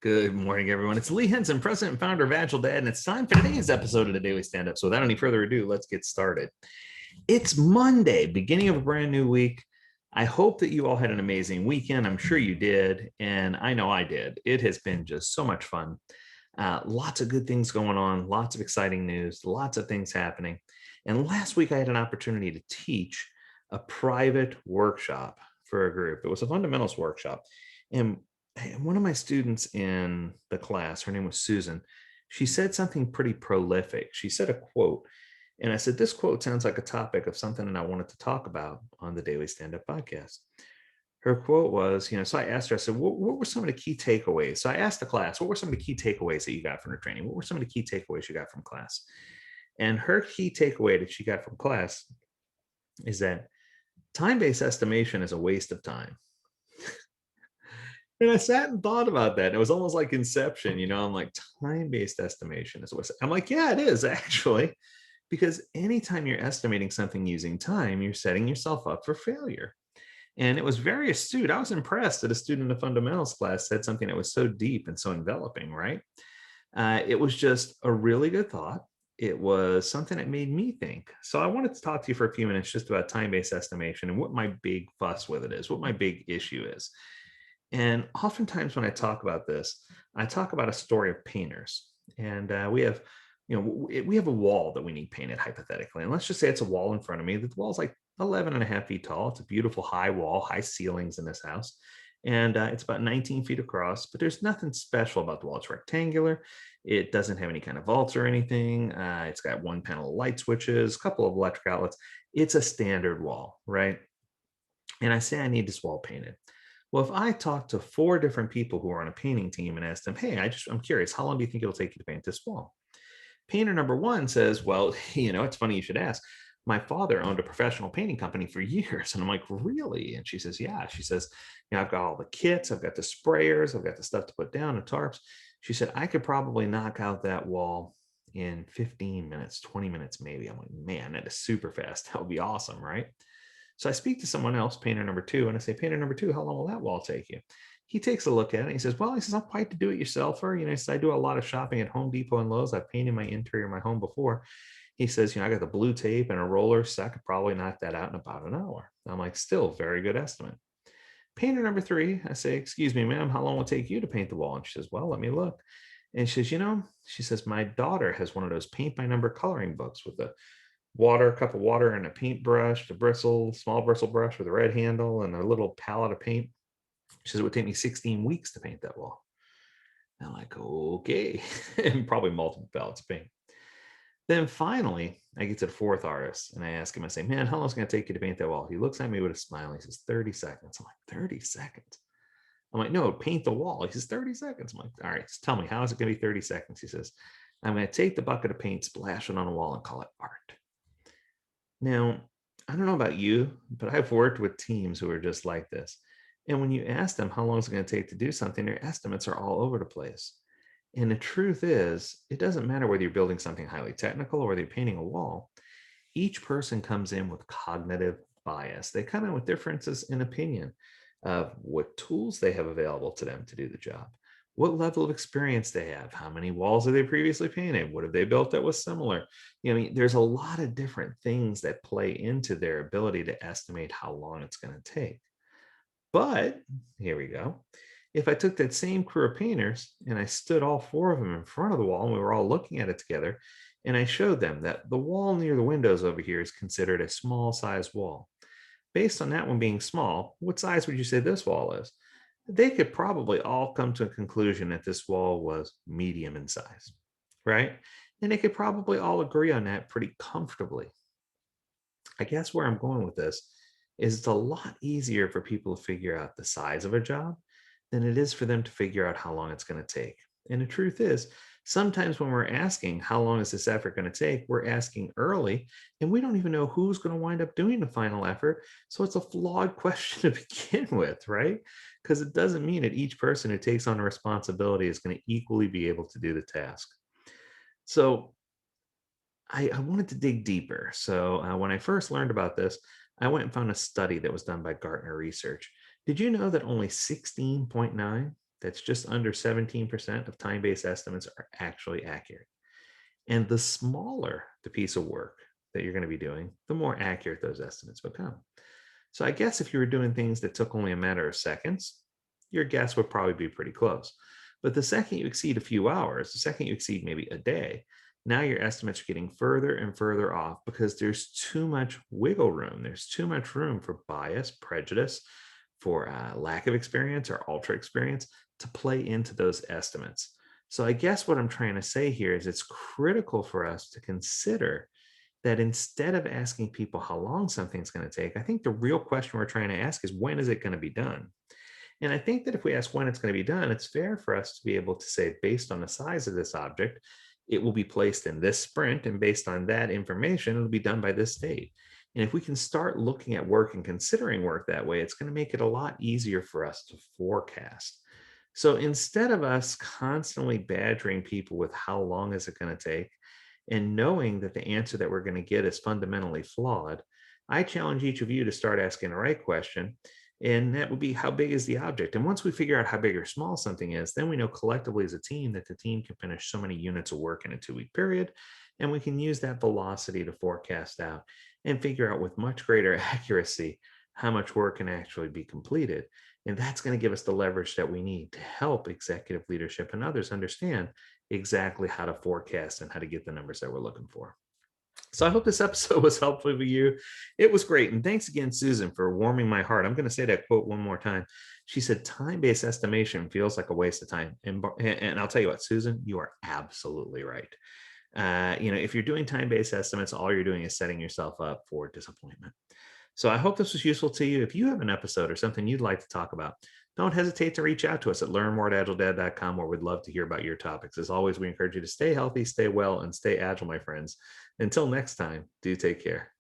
Good morning, everyone. It's Lee Henson, president and founder of Agiledad, and it's time for today's episode of the Daily Stand-Up. So without any further ado, let's get started. It's Monday, beginning of a brand new week. I hope that you all had an amazing weekend. I'm sure you did, and I know I did. It has been just so much fun. Lots of good things going on, lots of exciting news, lots of things happening. And last week, I had an opportunity to teach a private workshop for a group. It was a fundamentals workshop. And one of my students in the class, her name was Susan, she said something pretty prolific. She said a quote. And I said, this quote sounds like a topic of something that I wanted to talk about on the Daily Stand Up podcast. Her quote was, so I asked her, I said, what were some of the key takeaways? So I asked the class, what were some of the key takeaways that you got from her training? What were some of the key takeaways you got from class? And her key takeaway that she got from class is that time-based estimation is a waste of time. And I sat and thought about that. And it was almost like Inception, I'm like, time-based estimation is a waste. I'm like, yeah, it is actually, because anytime you're estimating something using time, you're setting yourself up for failure. And it was very astute. I was impressed that a student in the fundamentals class said something that was so deep and so enveloping, right? It was just a really good thought. It was something that made me think. So I wanted to talk to you for a few minutes just about time-based estimation and what my big fuss with it is, what my big issue is. And oftentimes when I talk about this, I talk about a story of painters. And we have a wall that we need painted hypothetically. And let's just say it's a wall in front of me. The wall's like 11 and a half feet tall. It's a beautiful high wall, high ceilings in this house. And it's about 19 feet across, but there's nothing special about the wall. It's rectangular. It doesn't have any kind of vaults or anything. It's got one panel of light switches, a couple of electric outlets. It's a standard wall, right? And I say I need this wall painted. Well, if I talk to 4 different people who are on a painting team and ask them, hey, I'm curious, how long do you think it'll take you to paint this wall? Painter number 1 says, well, it's funny you should ask. My father owned a professional painting company for years. And I'm like, really? And she says, yeah. She says, I've got all the kits, I've got the sprayers, I've got the stuff to put down, the tarps. She said, I could probably knock out that wall in 15 minutes, 20 minutes, maybe. I'm like, man, that is super fast. That would be awesome, right? So I speak to someone else, painter number 2, and I say, painter number 2, how long will that wall take you? He takes a look at it and he says, well, I'm quite the do-it-yourselfer. He says, I do a lot of shopping at Home Depot and Lowe's. I've painted my interior of my home before. He says, I got the blue tape and a roller, so I could probably knock that out in about an hour. I'm like, still very good estimate. Painter number 3, I say, excuse me, ma'am, how long will it take you to paint the wall? And she says, well, let me look. And she says, she says, my daughter has one of those paint by number coloring books with a cup of water and a paintbrush, small bristle brush with a red handle and a little palette of paint. She says, it would take me 16 weeks to paint that wall. And I'm like, okay, and probably multiple pallets of paint. Then finally, I get to the 4th artist and I ask him, I say, man, how long is it going to take you to paint that wall? He looks at me with a smile. He says, 30 seconds. I'm like, 30 seconds? I'm like, no, paint the wall. He says, 30 seconds. I'm like, all right, just tell me, how is it going to be 30 seconds? He says, I'm going to take the bucket of paint, splash it on a wall and call it art. Now, I don't know about you, but I've worked with teams who are just like this. And when you ask them how long it's going to take to do something, their estimates are all over the place. And the truth is, it doesn't matter whether you're building something highly technical or whether you're painting a wall. Each person comes in with cognitive bias. They come in with differences in opinion of what tools they have available to them to do the job, what level of experience they have, how many walls have they previously painted, what have they built that was similar. There's a lot of different things that play into their ability to estimate how long it's going to take. But here we go. If I took that same crew of painters and I stood all 4 of them in front of the wall and we were all looking at it together, and I showed them that the wall near the windows over here is considered a small size wall. Based on that one being small, what size would you say this wall is? They could probably all come to a conclusion that this wall was medium in size, right? And they could probably all agree on that pretty comfortably. I guess where I'm going with this is it's a lot easier for people to figure out the size of a job than it is for them to figure out how long it's going to take. And the truth is, sometimes when we're asking how long is this effort going to take, we're asking early and we don't even know who's going to wind up doing the final effort. So it's a flawed question to begin with, right? Because it doesn't mean that each person who takes on a responsibility is going to equally be able to do the task. So I wanted to dig deeper. So when I first learned about this, I went and found a study that was done by Gartner Research. Did you know that only 16.9 that's just under 17% of time-based estimates are actually accurate. And the smaller the piece of work that you're going to be doing, the more accurate those estimates become. So I guess if you were doing things that took only a matter of seconds, your guess would probably be pretty close. But the second you exceed a few hours, the second you exceed maybe a day, now your estimates are getting further and further off because there's too much wiggle room. There's too much room for bias, prejudice, for lack of experience or ultra experience to play into those estimates. So I guess what I'm trying to say here is it's critical for us to consider that instead of asking people how long something's going to take, I think the real question we're trying to ask is when is it going to be done? And I think that if we ask when it's going to be done, it's fair for us to be able to say, based on the size of this object, it will be placed in this sprint. And based on that information, it'll be done by this date. And if we can start looking at work and considering work that way, it's going to make it a lot easier for us to forecast. So instead of us constantly badgering people with how long is it going to take, and knowing that the answer that we're going to get is fundamentally flawed, I challenge each of you to start asking the right question. And that would be, how big is the object? And once we figure out how big or small something is, then we know collectively as a team that the team can finish so many units of work in a 2-week period. And we can use that velocity to forecast out and figure out with much greater accuracy how much work can actually be completed. And that's going to give us the leverage that we need to help executive leadership and others understand exactly how to forecast and how to get the numbers that we're looking for. So I hope this episode was helpful for you. It was great. And thanks again, Susan, for warming my heart. I'm going to say that quote one more time. She said, time-based estimation feels like a waste of time. And I'll tell you what, Susan, you are absolutely right. If you're doing time-based estimates, all you're doing is setting yourself up for disappointment. So I hope this was useful to you. If you have an episode or something you'd like to talk about, don't hesitate to reach out to us at learnmore@agiledad.com, where we'd love to hear about your topics. As always, we encourage you to stay healthy, stay well, and stay agile, my friends. Until next time, do take care.